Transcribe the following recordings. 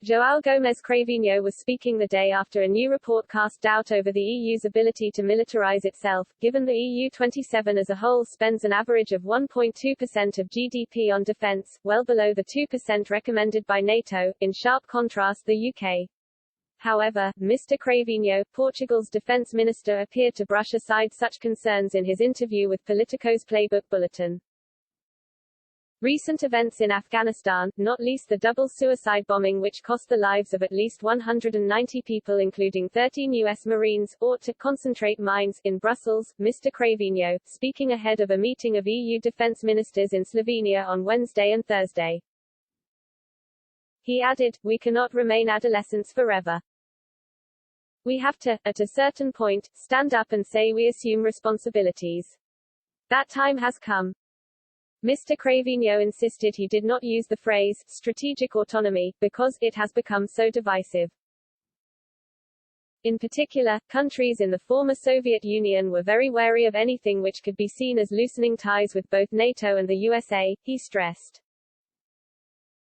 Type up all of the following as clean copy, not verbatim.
João Gomes Cravinho was speaking the day after a new report cast doubt over the EU's ability to militarize itself, given the EU 27 as a whole spends an average of 1.2% of GDP on defense, well below the 2% recommended by NATO, in sharp contrast the UK. However, Mr. Cravinho, Portugal's defense minister, appeared to brush aside such concerns in his interview with Politico's Playbook Bulletin. Recent events in Afghanistan, not least the double suicide bombing which cost the lives of at least 190 people including 13 U.S. Marines, ought to concentrate minds. In Brussels, Mr. Cravinho, speaking ahead of a meeting of EU defense ministers in Slovenia on Wednesday and Thursday. He added, "We cannot remain adolescents forever. We have to, at a certain point, stand up and say we assume responsibilities. That time has come." Mr. Cravinho insisted he did not use the phrase strategic autonomy, because it has become so divisive. In particular, countries in the former Soviet Union were very wary of anything which could be seen as loosening ties with both NATO and the USA, he stressed.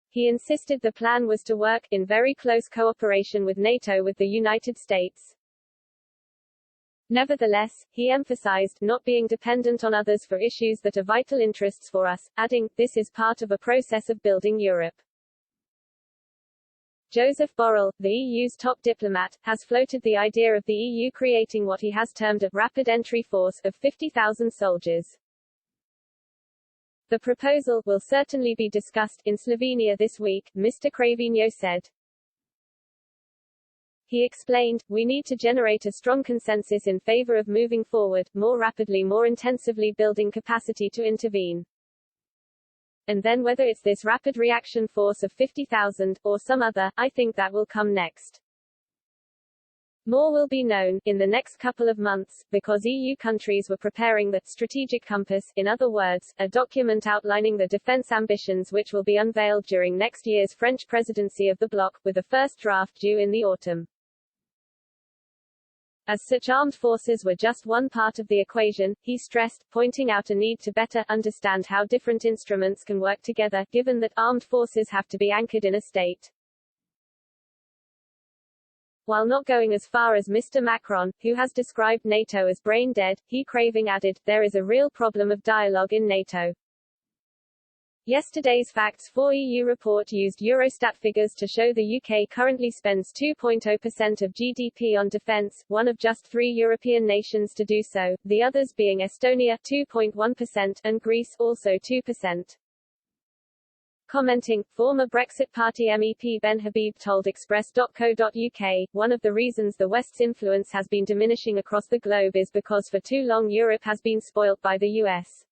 He insisted the plan was to work, in very close cooperation with NATO with the United States. Nevertheless, he emphasized, not being dependent on others for issues that are vital interests for us, adding, "This is part of a process of building Europe." Joseph Borrell, the EU's top diplomat, has floated the idea of the EU creating what he has termed a rapid entry force of 50,000 soldiers. The proposal will certainly be discussed in Slovenia this week, Mr. Cravinho said. He explained, "We need to generate a strong consensus in favor of moving forward, more rapidly, more intensively building capacity to intervene. And then whether it's this rapid reaction force of 50,000, or some other, I think that will come next. More will be known, in the next couple of months, because EU countries were preparing the strategic compass, in other words, a document outlining the defense ambitions which will be unveiled during next year's French presidency of the bloc, with a first draft due in the autumn. As such, armed forces were just one part of the equation," he stressed, pointing out a need to better understand how different instruments can work together, given that armed forces have to be anchored in a state. While not going as far as Mr. Macron, who has described NATO as brain dead, he Craving added, "There is a real problem of dialogue in NATO." Yesterday's Facts for EU report used Eurostat figures to show the UK currently spends 2.0% of GDP on defence, one of just 3 European nations to do so, the others being Estonia 2.1% and Greece also 2%. Commenting, former Brexit Party MEP Ben Habib told Express.co.uk, "One of the reasons the West's influence has been diminishing across the globe is because for too long Europe has been spoilt by the US.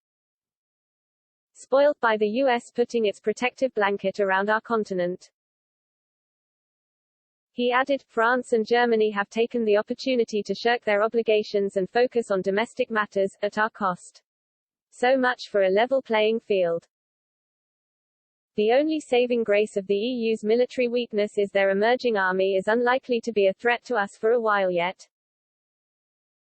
Spoilt by the US putting its protective blanket around our continent." He added, "France and Germany have taken the opportunity to shirk their obligations and focus on domestic matters, at our cost. So much for a level playing field. The only saving grace of the EU's military weakness is their emerging army is unlikely to be a threat to us for a while yet."